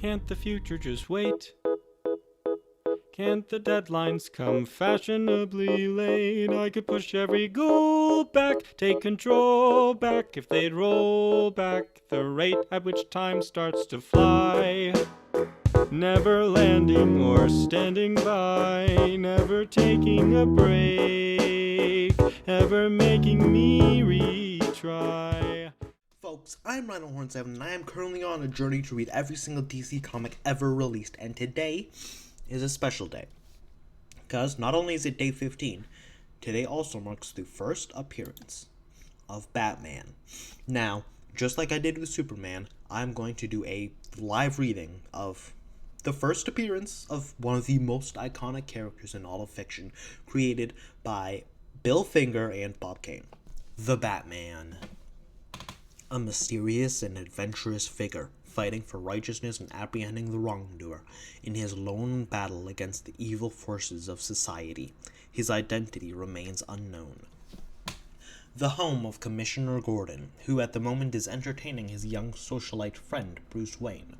Can't the future just wait? Can't the deadlines come fashionably late? I could push every goal back, take control back, if they'd roll back the rate at which time starts to fly. Never landing or standing by, never taking a break, ever making me retry. Folks, I'm Rhino-Horn7 and I am currently on a journey to read every single DC comic ever released, and today is a special day. Because not only is it day 15, today also marks the first appearance of Batman. Now, just like I did with Superman, I'm going to do a live reading of the first appearance of one of the most iconic characters in all of fiction, created by Bill Finger and Bob Kane. The Batman. A mysterious and adventurous figure, fighting for righteousness and apprehending the wrongdoer in his lone battle against the evil forces of society. His identity remains unknown. The home of Commissioner Gordon, who at the moment is entertaining his young socialite friend, Bruce Wayne.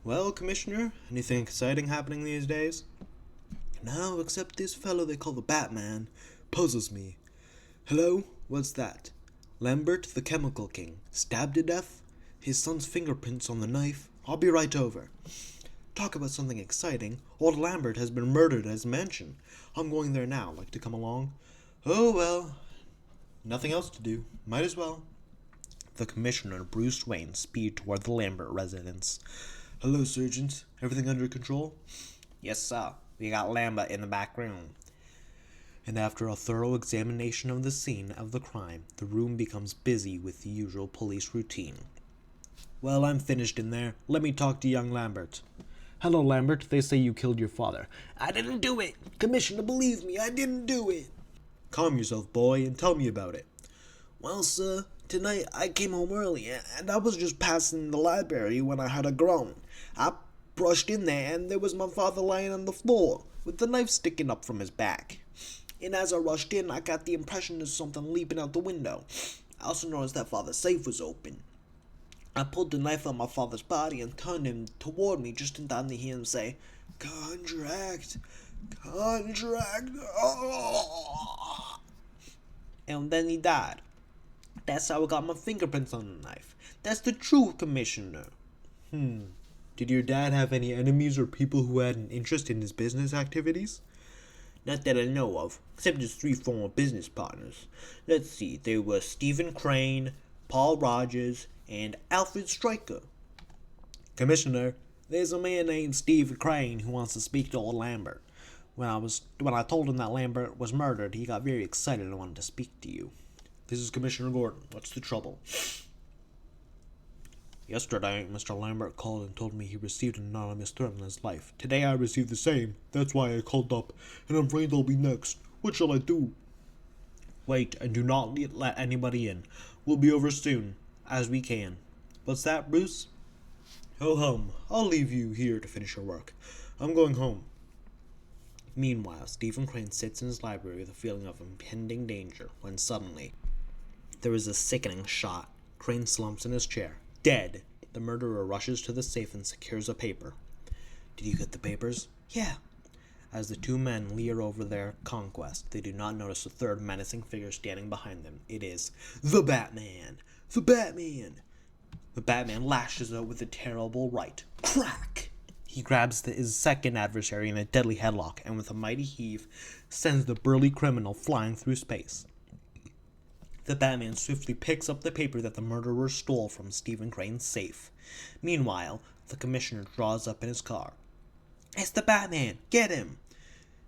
Well, Commissioner, anything exciting happening these days? No, except this fellow they call the Batman puzzles me. Hello? What's that? Lambert, the Chemical King, stabbed to death? His son's fingerprints on the knife? I'll be right over. Talk about something exciting. Old Lambert has been murdered at his mansion. I'm going there now. Like to come along? Oh, well. Nothing else to do. Might as well. The Commissioner, Bruce Wayne, speed toward the Lambert residence. Hello, Sergeant. Everything under control? Yes, sir. We got Lambert in the back room. And after a thorough examination of the scene of the crime, the room becomes busy with the usual police routine. Well, I'm finished in there. Let me talk to young Lambert. Hello, Lambert. They say you killed your father. I didn't do it. Commissioner, believe me, I didn't do it. Calm yourself, boy, and tell me about it. Well, sir, tonight I came home early, and I was just passing the library when I heard a groan. I brushed in there, and there was my father lying on the floor, with the knife sticking up from his back. And as I rushed in, I got the impression of something leaping out the window. I also noticed that father's safe was open. I pulled the knife on my father's body and turned him toward me just in time to hear him say, "Contract! Contract!" Oh! And then he died. That's how I got my fingerprints on the knife. That's the truth, Commissioner. Did your dad have any enemies or people who had an interest in his business activities? Not that I know of, except his 3 former business partners. Let's see, they were Stephen Crane, Paul Rogers, and Alfred Stryker. Commissioner, there's a man named Stephen Crane who wants to speak to old Lambert. When I told him that Lambert was murdered, he got very excited and wanted to speak to you. This is Commissioner Gordon. What's the trouble? Yesterday, Mr. Lambert called and told me he received an anonymous threat on his life. Today I received the same. That's why I called up, and I'm afraid they'll be next. What shall I do? Wait, and do not let anybody in. We'll be over soon, as we can. What's that, Bruce? Go home. I'll leave you here to finish your work. I'm going home. Meanwhile, Stephen Crane sits in his library with a feeling of impending danger, when suddenly, there is a sickening shot. Crane slumps in his chair. Dead. The murderer rushes to the safe and secures a paper. Did you get the papers? Yeah. As the 2 men leer over their conquest, they do not notice a third menacing figure standing behind them. It is the Batman. The Batman. The Batman lashes out with a terrible right. Crack! He grabs his second adversary in a deadly headlock, and with a mighty heave, sends the burly criminal flying through space. The Batman swiftly picks up the paper that the murderer stole from Stephen Crane's safe. Meanwhile, the Commissioner draws up in his car. It's the Batman! Get him!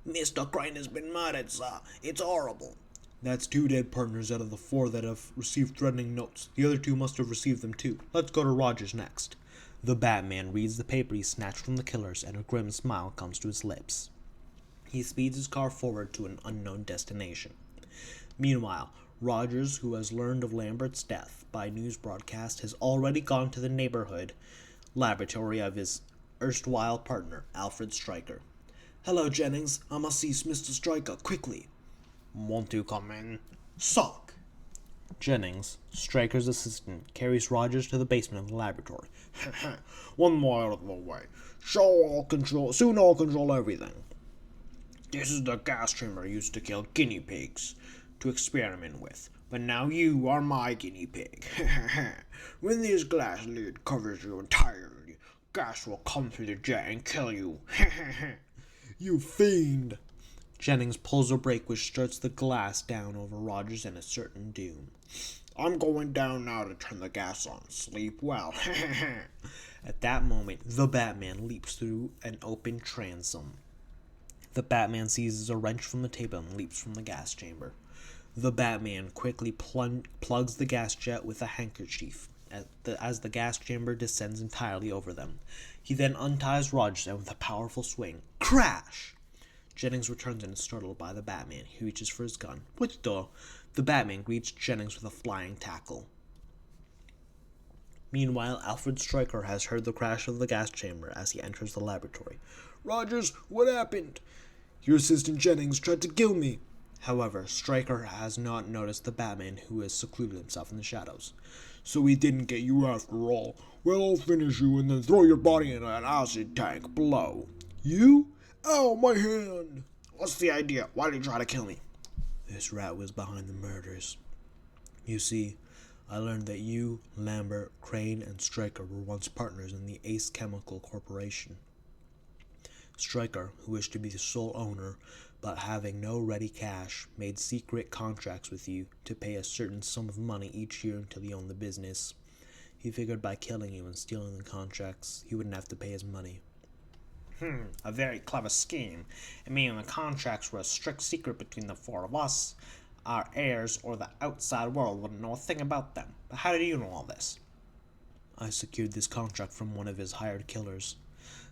Mr. Crane has been murdered, sir. It's horrible. That's 2 dead partners out of the 4 that have received threatening notes. The other 2 must have received them too. Let's go to Rogers next. The Batman reads the paper he snatched from the killers, and a grim smile comes to his lips. He speeds his car forward to an unknown destination. Meanwhile, Rogers, who has learned of Lambert's death by news broadcast, has already gone to the neighborhood laboratory of his erstwhile partner, Alfred Stryker. Hello, Jennings. I must see Mr. Stryker, quickly. Want to come in? Sock! Jennings, Stryker's assistant, carries Rogers to the basement of the laboratory. One more out of the way. Soon I'll control everything. This is the gas chamber used to kill guinea pigs to experiment with. But now you are my guinea pig. When this glass lid covers you entirely, gas will come through the jet and kill you. You fiend! Jennings pulls a brake which starts the glass down over Rogers and a certain doom. I'm going down now to turn the gas on. Sleep well. At that moment, the Batman leaps through an open transom. The Batman seizes a wrench from the table and leaps from the gas chamber. The Batman quickly plugs the gas jet with a handkerchief as the gas chamber descends entirely over them. He then unties Rogers and with a powerful swing, crash! Jennings returns and is startled by the Batman. He reaches for his gun. Puesto! The Batman greets Jennings with a flying tackle. Meanwhile, Alfred Stryker has heard the crash of the gas chamber as he enters the laboratory. Rogers, what happened? Your assistant Jennings tried to kill me. However, Stryker has not noticed the Batman, who has secluded himself in the shadows. So he didn't get you after all. Well, I'll finish you and then throw your body in an acid tank below. You? Ow, my hand! What's the idea? Why did you try to kill me? This rat was behind the murders. You see, I learned that you, Lambert, Crane, and Stryker were once partners in the Ace Chemical Corporation. Stryker, who wished to be the sole owner, but having no ready cash, made secret contracts with you to pay a certain sum of money each year until he owned the business. He figured by killing you and stealing the contracts, he wouldn't have to pay his money. A very clever scheme. I mean, the contracts were a strict secret between the four of us. Our heirs or the outside world wouldn't know a thing about them. But how did you know all this? I secured this contract from one of his hired killers.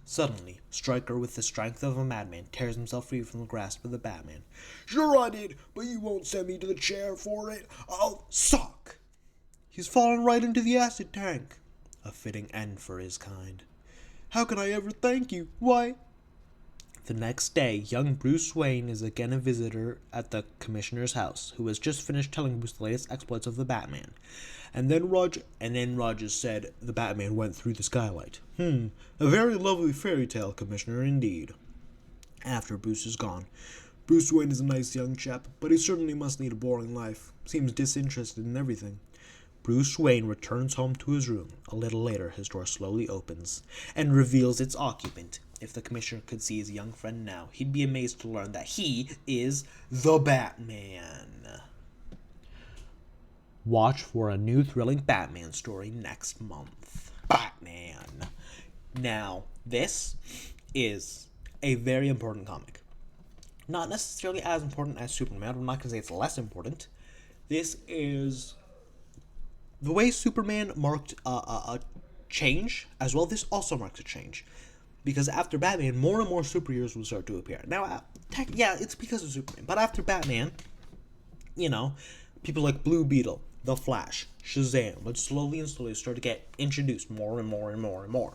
Suddenly, Stryker, with the strength of a madman, tears himself free from the grasp of the Batman. Sure I did, but you won't send me to the chair for it. I'll suck! He's fallen right into the acid tank. A fitting end for his kind. How can I ever thank you? Why? The next day, young Bruce Wayne is again a visitor at the commissioner's house, who has just finished telling Bruce the latest exploits of the Batman. And then Rogers said the Batman went through the skylight. A very lovely fairy tale, Commissioner, indeed. After Bruce is gone, Bruce Wayne is a nice young chap, but he certainly must lead a boring life. Seems disinterested in everything. Bruce Wayne returns home to his room. A little later, his door slowly opens and reveals its occupant. If the Commissioner could see his young friend now, he'd be amazed to learn that he is the Batman. Watch for a new thrilling Batman story next month. Batman. Now, this is a very important comic. Not necessarily as important as Superman. I'm not going to say it's less important. This is the way Superman marked a change, as well. This also marks a change. Because after Batman, more and more superheroes will start to appear. Now, it's because of Superman. But after Batman, people like Blue Beetle, The Flash, Shazam would slowly and slowly start to get introduced more and more and more and more.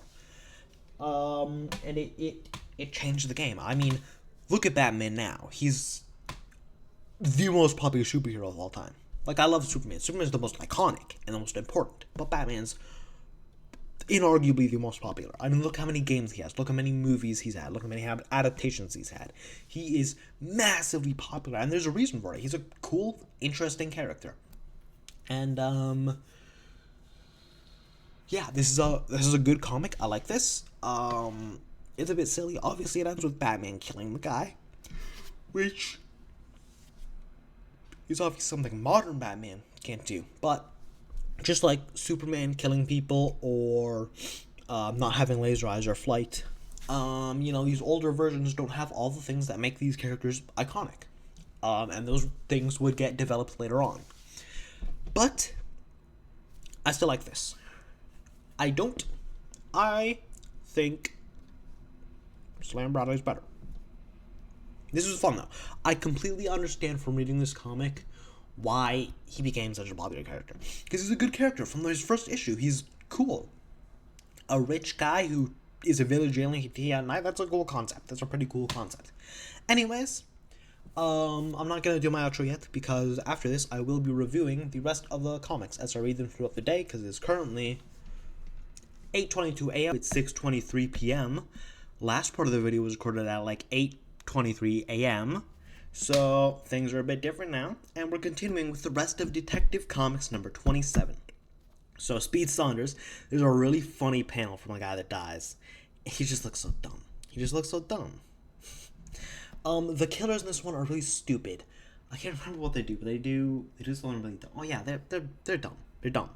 And it changed the game. I mean, look at Batman now. He's the most popular superhero of all time. Like, I love Superman. Superman's the most iconic and the most important. But Batman's inarguably the most popular. I mean, look how many games he has. Look how many movies he's had. Look how many adaptations he's had. He is massively popular, and there's a reason for it. He's a cool, interesting character. And this is a good comic. I like this. It's a bit silly. Obviously, it ends with Batman killing the guy, which is obviously something modern Batman can't do. But just like Superman killing people or not having laser eyes or flight, these older versions don't have all the things that make these characters iconic. And those things would get developed later on. But I still like this. I think Slam Bradley's better. This was fun, though. I completely understand from reading this comic why he became such a popular character. Because he's a good character. From his first issue, he's cool. A rich guy who is a village alien at night, that's a cool concept. That's a pretty cool concept. Anyways, I'm not gonna do my outro yet because after this I will be reviewing the rest of the comics as I read them throughout the day because it's currently 8:22 a.m. It's 6:23 p.m. Last part of the video was recorded at like 8:23 a.m. So things are a bit different now, and we're continuing with the rest of Detective Comics number 27. So Speed Saunders, there's a really funny panel from a guy that dies. He just looks so dumb. The killers in this one are really stupid. I can't remember what they do, but they do something really dumb. Oh yeah, they're dumb. They're dumb.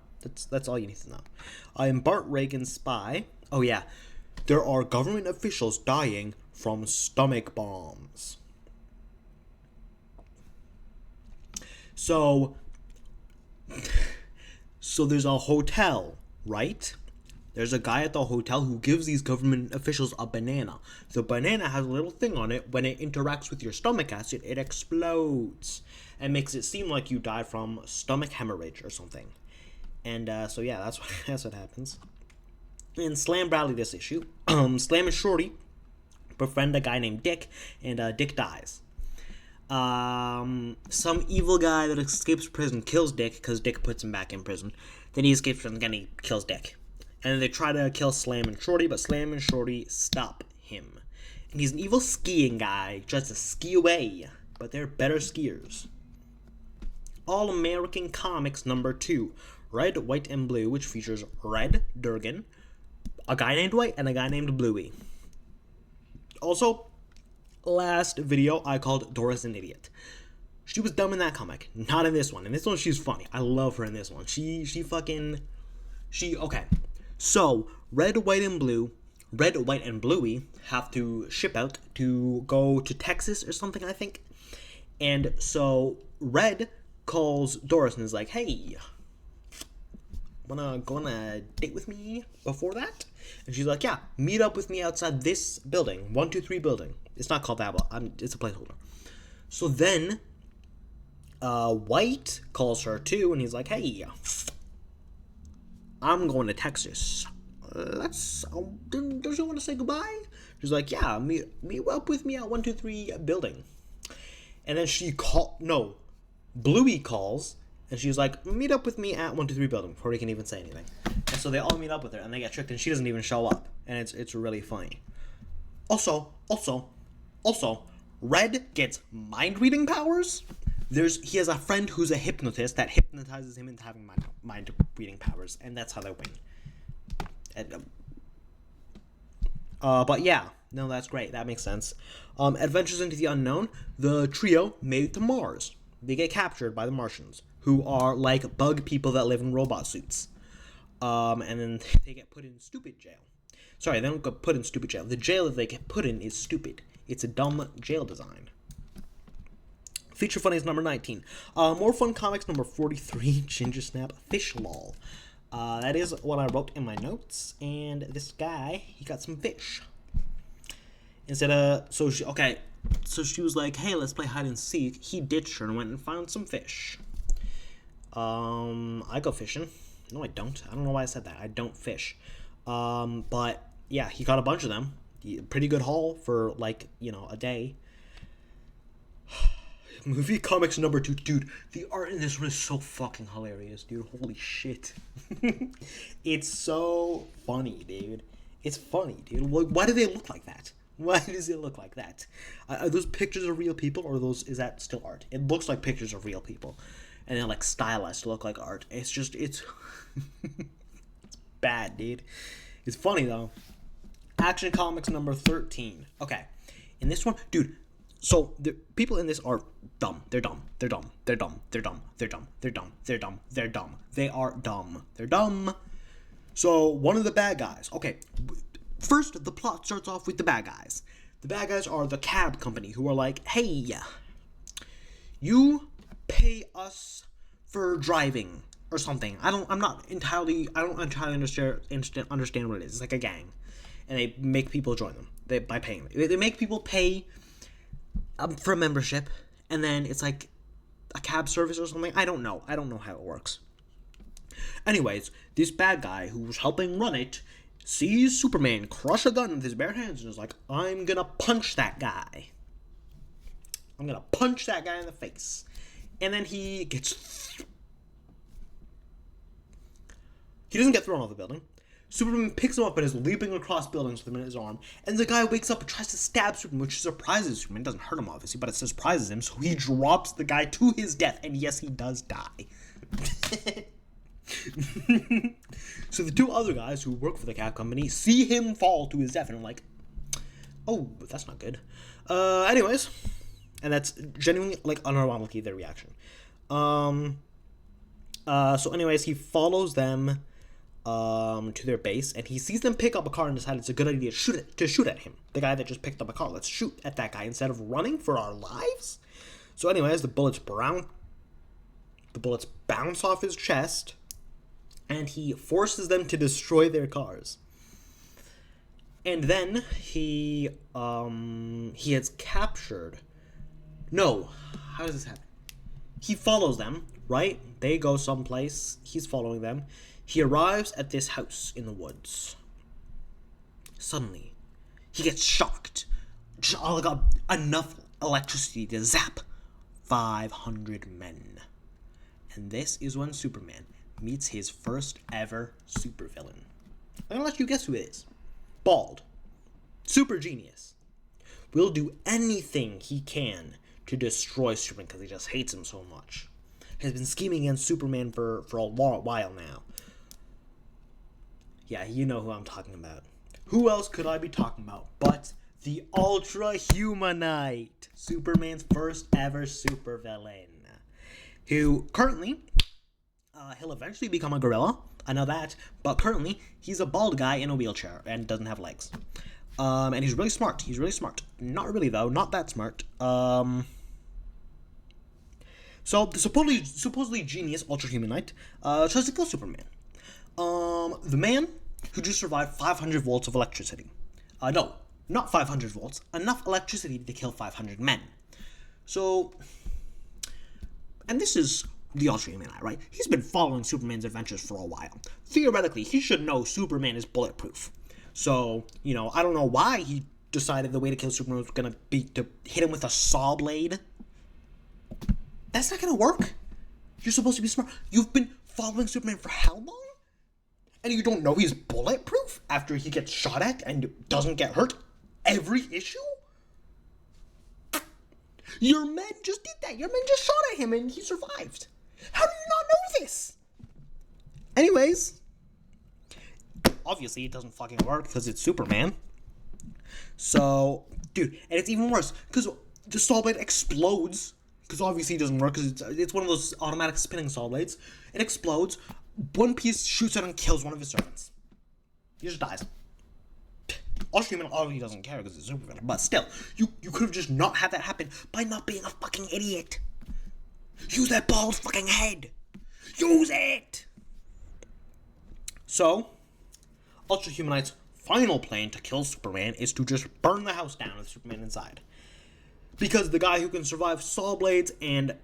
That's all you need to know. I am Bart Reagan's spy. Oh yeah, there are government officials dying from stomach bombs. So there's a hotel, right? There's a guy at the hotel who gives these government officials a banana. The banana has a little thing on it. When it interacts with your stomach acid, it explodes and makes it seem like you died from stomach hemorrhage or something. And so yeah, that's what happens. And Slam Bradley this issue. Slam and Shorty befriend a guy named Dick, and Dick dies. Some evil guy that escapes prison kills Dick because Dick puts him back in prison. Then he escapes prison again, he kills Dick. And then they try to kill Slam and Shorty, but Slam and Shorty stop him. And he's an evil skiing guy, tries to ski away, but they're better skiers. All American Comics number 2, Red, White, and Blue, which features Red, Durgan, a guy named White, and a guy named Bluey. Also, last video I called Doris an idiot. She was dumb in that comic, not in this one. In this one, she's funny. I love her in this one. Okay. So, Red, White, and Bluey have to ship out to go to Texas or something, I think. And so, Red calls Doris and is like, hey, wanna go on a date with me before that? And she's like, yeah, meet up with me outside this building, 123 building. It's not called that, but it's a placeholder. So then, White calls her too, and he's like, hey, I'm going to Texas. Don't you want to say goodbye? She's like, yeah, meet up with me at 123 building. And then Bluey calls, and she's like, meet up with me at 123 building before he can even say anything. And so they all meet up with her, and they get tricked, and she doesn't even show up. And it's really funny. Also, Red gets mind-reading powers. He has a friend who's a hypnotist that hypnotizes him into having mind-reading powers, and that's how they win. But yeah, no, that's great. That makes sense. Adventures into the Unknown. The trio made it to Mars. They get captured by the Martians, who are like bug people that live in robot suits. And then they get put in stupid jail. Sorry, they don't get put in stupid jail. The jail that they get put in is stupid. It's a dumb jail design. Feature Funnies number 19. More Fun Comics number 43, Ginger Snap Fish Lol. That is what I wrote in my notes, and this guy, he got some fish. So she was like, hey, let's play hide and seek. He ditched her and went and found some fish. I go fishing. No, I don't. I don't know why I said that. I don't fish. But yeah, he caught a bunch of them. Pretty good haul for a day. Movie Comics number 2. Dude, the art in this one is so fucking hilarious, dude. Holy shit. It's so funny, dude. It's funny, dude. Why do they look like that? Why does it look like that? Are those pictures of real people, or is that still art? It looks like pictures of real people. And they're stylized to look like art. It's it's bad, dude. It's funny, though. Action Comics number 13. Okay. In this one, dude, so the people in this are dumb. They're dumb. They're dumb. They're dumb. They're dumb. They're dumb. They're dumb. They're dumb. They're dumb. They are dumb. They're dumb. So one of the bad guys. Okay. First, the plot starts off with the bad guys. The bad guys are the cab company who are like, hey, you pay us for driving or something. I don't entirely understand what it is. It's like a gang. And they make people join them by paying them. They make people pay for a membership, and then it's like a cab service or something. I don't know how it works. Anyways, this bad guy who's helping run it sees Superman crush a gun with his bare hands and is like, I'm gonna punch that guy. I'm gonna punch that guy in the face. And then he doesn't get thrown off the building. Superman picks him up and is leaping across buildings with him in his arm. And the guy wakes up and tries to stab Superman, which surprises Superman. It doesn't hurt him, obviously, but it surprises him. So he drops the guy to his death. And yes, he does die. So the two other guys who work for the Cat Company see him fall to his death. And are like, oh, that's not good. Anyways. And that's genuinely, like, unironically their reaction. So anyways, he follows them to their base, and he sees them pick up a car and decides it's a good idea to shoot at him. The guy that just picked up a car. Let's shoot at that guy instead of running for our lives. So anyways, the bullets bounce off his chest, and he forces them to destroy their cars. And then he has captured. No, how does this happen? He follows them, right? They go someplace. He's following them. He arrives at this house in the woods. Suddenly, he gets shocked. Just got enough electricity to zap 500 men. And this is when Superman meets his first ever supervillain. I'm gonna let you guess who it is. Bald. Super genius. Will do anything he can to destroy Superman because he just hates him so much. Has been scheming against Superman for a long while now. Yeah, you know who I'm talking about. Who else could I be talking about but the Ultra Humanite, Superman's first ever supervillain, who currently, he'll eventually become a gorilla, I know that, but currently, he's a bald guy in a wheelchair and doesn't have legs. And he's really smart. Not really, though. Not that smart. So, the supposedly genius Ultra Humanite tries to kill Superman. The man who just survived 500 volts of electricity. No, not 500 volts. Enough electricity to kill 500 men. So, and this is the Ultra Humanite, right? He's been following Superman's adventures for a while. Theoretically, he should know Superman is bulletproof. So, I don't know why he decided the way to kill Superman was going to be to hit him with a saw blade. That's not going to work. You're supposed to be smart. You've been following Superman for how long? And you don't know he's bulletproof after he gets shot at and doesn't get hurt every issue? Your men just did that. Your men just shot at him and he survived. How do you not know this? Anyways, obviously it doesn't fucking work because it's Superman. So, dude, and it's even worse because the saw blade explodes. Because obviously it doesn't work because it's one of those automatic spinning saw blades. It explodes. One piece shoots out and kills one of his servants. He just dies. Ultra Human obviously doesn't care because it's Superman. But still, you could have just not had that happen by not being a fucking idiot. Use that bald fucking head. Use it! So, Ultra Humanite's final plan to kill Superman is to just burn the house down with Superman inside. Because the guy who can survive saw blades and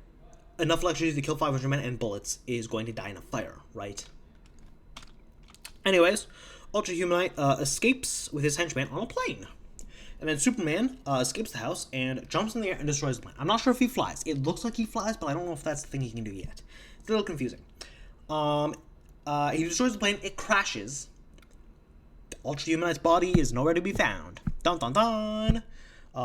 enough electricity to kill 500 men and bullets is going to die in a fire, right? Anyways, Ultra Humanite escapes with his henchman on a plane. And then Superman escapes the house and jumps in the air and destroys the plane. I'm not sure if he flies. It looks like he flies, but I don't know if that's the thing he can do yet. It's a little confusing. He destroys the plane. It crashes. The Ultra Humanite's body is nowhere to be found. Dun dun dun!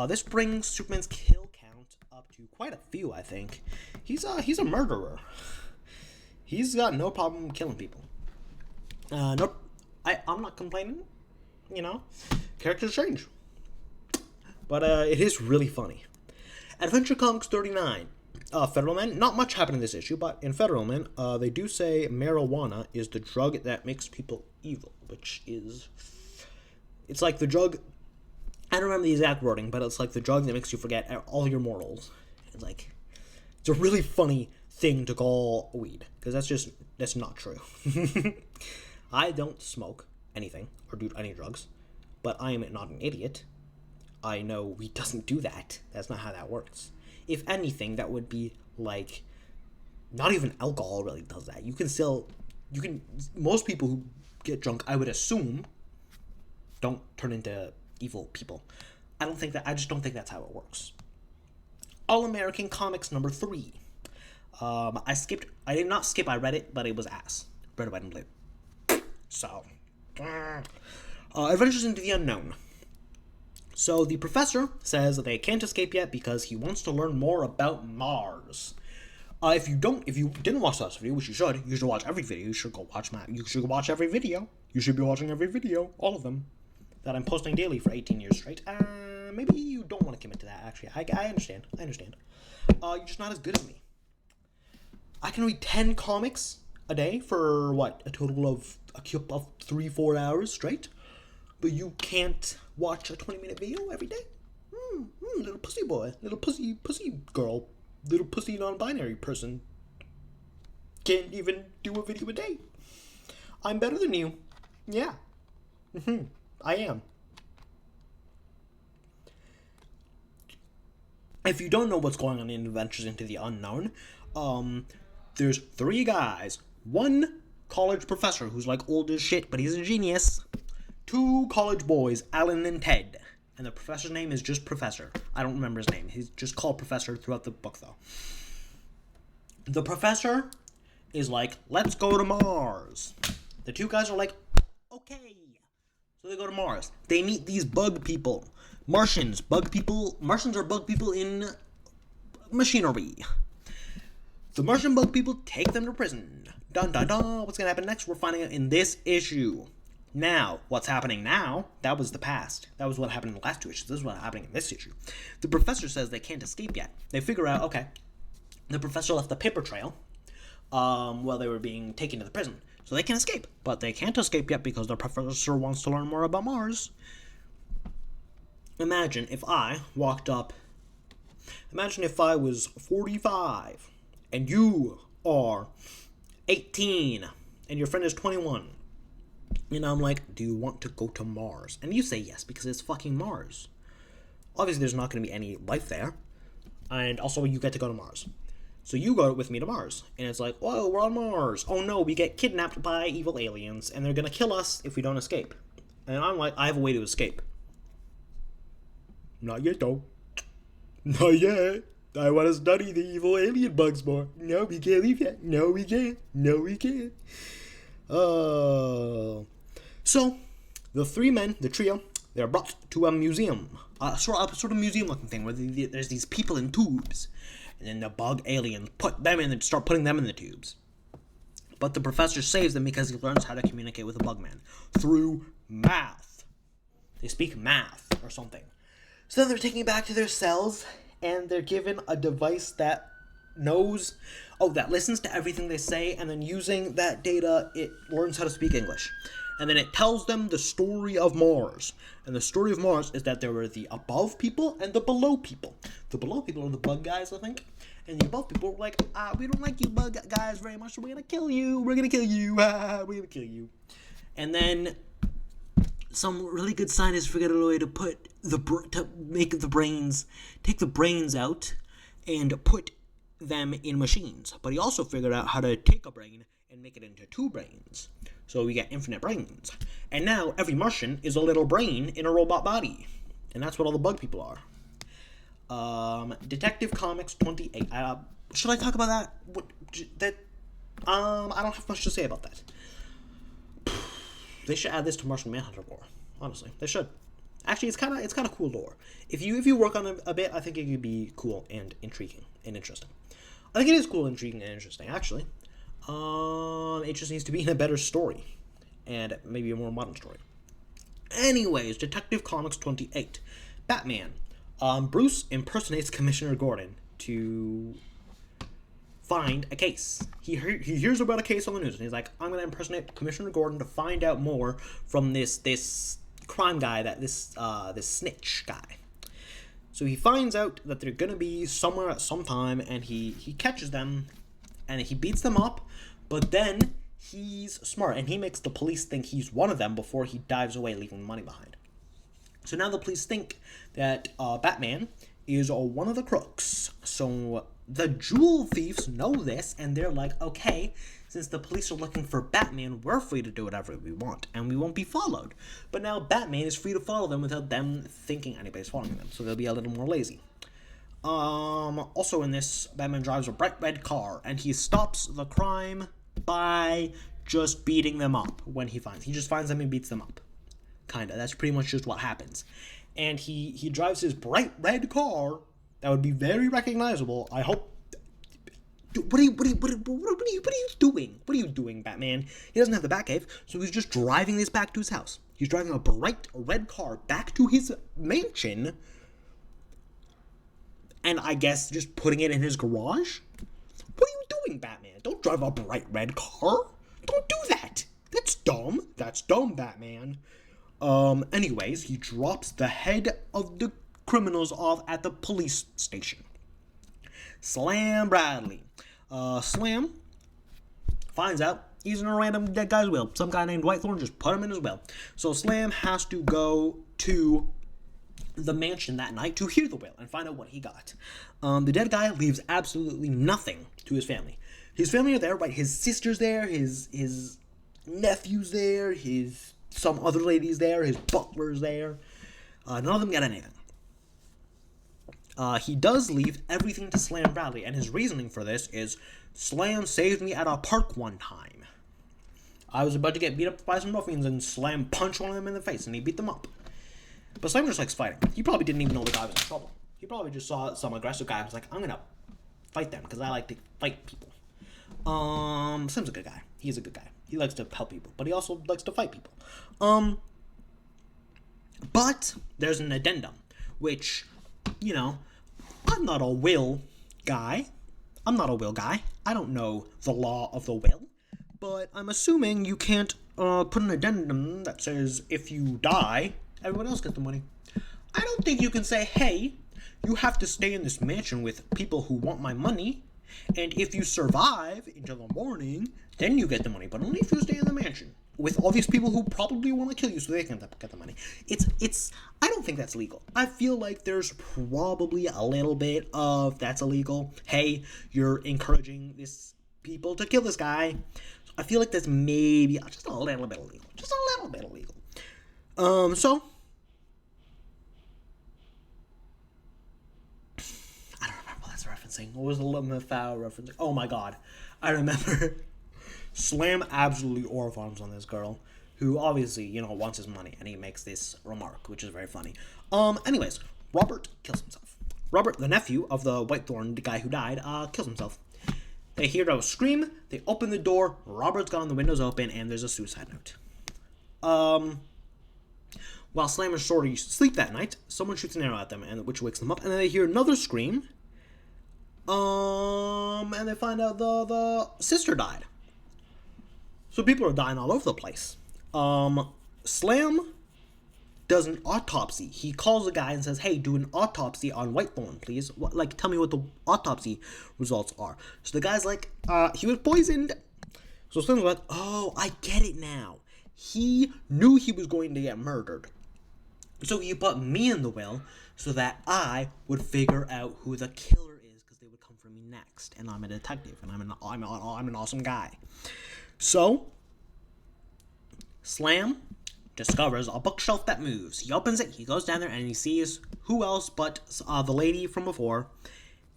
This brings Superman's kill count up to quite a few, I think. He's a murderer. He's got no problem killing people. Nope. I'm not complaining. Characters change. But it is really funny. Adventure Comics 39. Federal Men. Not much happened in this issue, but in Federal Men, they do say marijuana is the drug that makes people evil, which is... It's like the drug... I don't remember the exact wording, but it's like the drug that makes you forget all your morals. It's like... It's a really funny thing to call weed, because that's not true. I don't smoke anything, or do any drugs, but I am not an idiot. I know weed doesn't do that. That's not how that works. If anything, that would be like... Not even alcohol really does that. Most people who get drunk, I would assume, don't turn into evil people. I just don't think that's how it works. All-American Comics number 3. I did not skip, I read it, but it was ass. Read it, I didn't believe. So, Adventures into the Unknown. So the professor says that they can't escape yet because he wants to learn more about Mars. If you didn't watch the last video, which you should watch every video. You should go watch You should watch every video. You should be watching every video, all of them, that I'm posting daily for 18 years straight. Maybe you don't want to commit to that. Actually, I understand. You're just not as good as me. I can read 10 comics a day for what, a total of 3-4 hours straight. But you can't watch a 20-minute video every day? Little pussy boy, little pussy girl, little pussy non-binary person can't even do a video a day. I'm better than you. Yeah. I am. If you don't know what's going on in Adventures into the Unknown, there's 3 guys. 1 college professor who's like old as shit, but he's a genius. 2 college boys, Alan and Ted. And the professor's name is just Professor. I don't remember his name. He's just called Professor throughout the book, though. The professor is like, let's go to Mars. The 2 guys are like, okay. So they go to Mars. They meet these bug people. Martians are bug people in machinery. The Martian bug people take them to prison. Dun dun dun. What's gonna happen next? We're finding out in this issue. Now, what's happening now, that was the past. That was what happened in the last 2 issues. This is what's happening in this issue. The professor says they can't escape yet. They figure out, okay, the professor left a paper trail while they were being taken to the prison. So they can escape. But they can't escape yet because the professor wants to learn more about Mars. Imagine if I was 45 and you are 18 and your friend is 21. And I'm like, do you want to go to Mars? And you say yes, because it's fucking Mars. Obviously, there's not going to be any life there. And also, you get to go to Mars. So you go with me to Mars. And it's like, whoa, we're on Mars. Oh no, we get kidnapped by evil aliens. And they're going to kill us if we don't escape. And I'm like, I have a way to escape. Not yet, though. Not yet. I want to study the evil alien bugs more. No, we can't leave yet. No, we can't. No, we can't. So, the 3 men, the trio, they're brought to a museum. A sort of museum-looking thing where there's these people in tubes. And then the bug aliens start putting them in the tubes. But the professor saves them because he learns how to communicate with the bugman. Through math. They speak math or something. So then they're taken back to their cells, and they're given a device that that listens to everything they say, and then using that data, it learns how to speak English. And then it tells them the story of Mars. And the story of Mars is that there were the above people and the below people. The below people are the bug guys, I think. And the above people are like, we don't like you bug guys very much, so we're gonna kill you. We're gonna kill you. We're gonna kill you. And then some really good scientists figured out a way to take the brains out and put them in machines. But he also figured out how to take a brain and make it into 2 brains. So we get infinite brains. And now every Martian is a little brain in a robot body. And that's what all the bug people are. Detective Comics 28. Should I talk about that? I don't have much to say about that. They should add this to Martian Manhunter lore. Honestly, they should. Actually, it's kind of cool lore. If you work on it a bit, I think it could be cool and intriguing and interesting. I think it is cool, intriguing, and interesting. Actually, it just needs to be in a better story, and maybe a more modern story. Anyways, Detective Comics 28, Batman. Bruce impersonates Commissioner Gordon to find a case. He hears about a case on the news, and he's like, I'm going to impersonate Commissioner Gordon to find out more from this crime guy, this snitch guy. So he finds out that they're going to be somewhere at some time, and he catches them, and he beats them up, but then he's smart, and he makes the police think he's one of them before he dives away, leaving money behind. So now the police think that Batman is one of the crooks. So the jewel thieves know this, and they're like, okay, since the police are looking for Batman, we're free to do whatever we want, and we won't be followed. But now Batman is free to follow them without them thinking anybody's following them, so they'll be a little more lazy. Also in this, Batman drives a bright red car, and he stops the crime by just beating them up when he just finds them and beats them up. Kinda. That's pretty much just what happens. And he drives his bright red car that would be very recognizable. I hope. What are you doing? What are you doing, Batman? He doesn't have the Batcave, so he's just driving this back to his house. He's driving a bright red car back to his mansion, and I guess just putting it in his garage? What are you doing, Batman? Don't drive a bright red car. Don't do that. That's dumb. That's dumb, Batman. Anyways, he drops the head of the criminals off at the police station. Slam Bradley. Slam finds out he's in a random dead guy's will. Some guy named Whitethorn just put him in his will. So Slam has to go to the mansion that night to hear the will and find out what he got. The dead guy leaves absolutely nothing to his family. His family are there, right? His sister's there, his nephew's there, some other lady's there, his butler's there. None of them get anything. He does leave everything to Slam Bradley, and his reasoning for this is, Slam saved me at a park one time. I was about to get beat up by some ruffians, and Slam punched one of them in the face, and he beat them up. But Slam just likes fighting. He probably didn't even know the guy was in trouble. He probably just saw some aggressive guy and was like, I'm gonna fight them, because I like to fight people. Slam's a good guy. He's a good guy. He likes to help people, but he also likes to fight people. But there's an addendum, which, I'm not a will guy. I don't know the law of the will, but I'm assuming you can't put an addendum that says if you die, everyone else gets the money. I don't think you can say, hey, you have to stay in this mansion with people who want my money, and if you survive until the morning, then you get the money, but only if you stay in the mansion with all these people who probably want to kill you so they can get the money. I don't think that's legal. I feel like there's probably a little bit of that's illegal. Hey, you're encouraging this people to kill this guy. So I feel like that's maybe just a little bit illegal. Just a little bit illegal. So I don't remember what that's referencing. What was the Lemafau referencing? Oh my god. I remember. Slam absolutely oar-farms on this girl, who obviously, wants his money, and he makes this remark, which is very funny. Anyways, Robert kills himself. Robert, the nephew of the Whitethorn, the guy who died, kills himself. They hear a scream, they open the door, Robert's gone, the window's open, and there's a suicide note. While Slam and Shorty sleep that night, someone shoots an arrow at them, which wakes them up, and then they hear another scream, and they find out the sister died. So people are dying all over the place. Slam does an autopsy. He calls a guy and says, hey, do an autopsy on Whitethorn, please. Tell me what the autopsy results are. So the guy's like, he was poisoned. So Slam's like, oh, I get it now. He knew he was going to get murdered. So he put me in the will so that I would figure out who the killer is, because they would come for me next. And I'm a detective, and I'm an awesome guy. So, Slam discovers a bookshelf that moves. He opens it, he goes down there, and he sees who else but the lady from before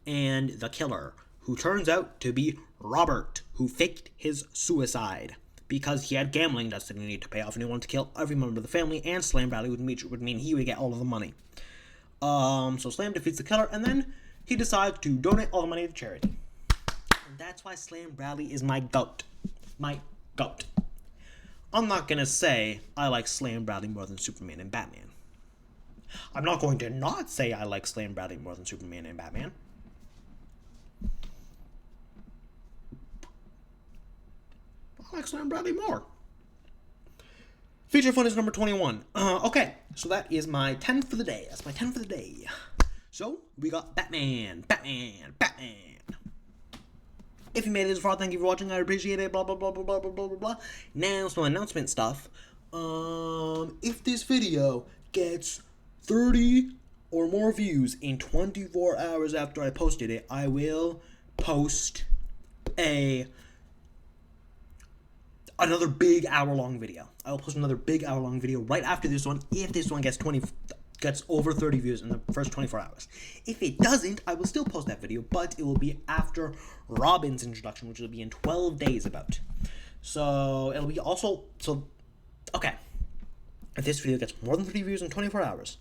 and the killer, who turns out to be Robert, who faked his suicide because he had gambling debts that he needed to pay off, and he wanted to kill every member of the family, and Slam Bradley would mean he would get all of the money. So Slam defeats the killer, and then he decides to donate all the money to charity. And that's why Slam Bradley is my goat. My goat. I'm not gonna say I like Slam Bradley more than Superman and Batman. I'm not going to not say I like Slam Bradley more than Superman and Batman. I like Slam Bradley more. Feature Funnies number 21. Okay, so that is my 10 for the day. That's my 10 for the day. So, we got Batman. If you made it this far, thank you for watching. I appreciate it. Blah, blah, blah, blah, blah, blah, blah, blah. Now, some announcement stuff. If this video gets 30 or more views in 24 hours after I posted it, I will post another big hour-long video. I will post another big hour-long video right after this one. If this one gets gets over 30 views in the first 24 hours. If it doesn't, I will still post that video, but it will be after Robin's introduction, which will be in 12 days about. So it'll be also, okay. If this video gets more than 30 views in 24 hours,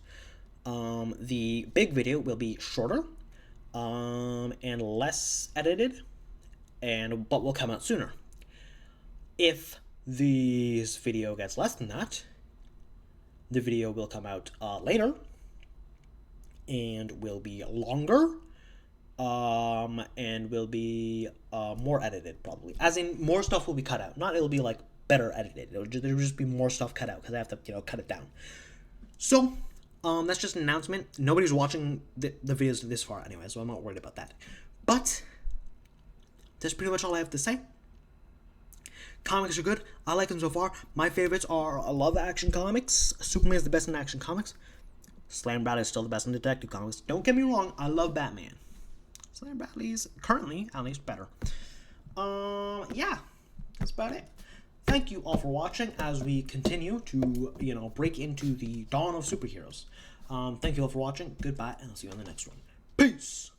the big video will be shorter, and less edited, but will come out sooner. If this video gets less than that, the video will come out later and will be longer, and will be more edited, probably. As in, more stuff will be cut out. Not it'll be like better edited. There'll just be more stuff cut out because I have to, cut it down. So, that's just an announcement. Nobody's watching the videos this far anyway, so I'm not worried about that. But that's pretty much all I have to say. Comics are good. I like them so far. My favorites are, I love action comics. Superman is the best in action comics. Slam Bradley is still the best in detective comics. Don't get me wrong, I love Batman. Slam Bradley's currently, at least, better. Yeah, that's about it. Thank you all for watching as we continue to, break into the dawn of superheroes. Thank you all for watching. Goodbye, and I'll see you on the next one. Peace!